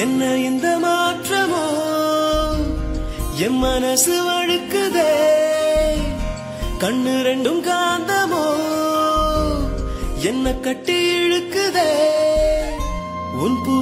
என்ன இந்த மாற்றமோ என் மனசு வழுக்குதே கண்ணு ரெண்டும் காந்தமோ என்ன கட்டி இழுக்குதே உன் பூ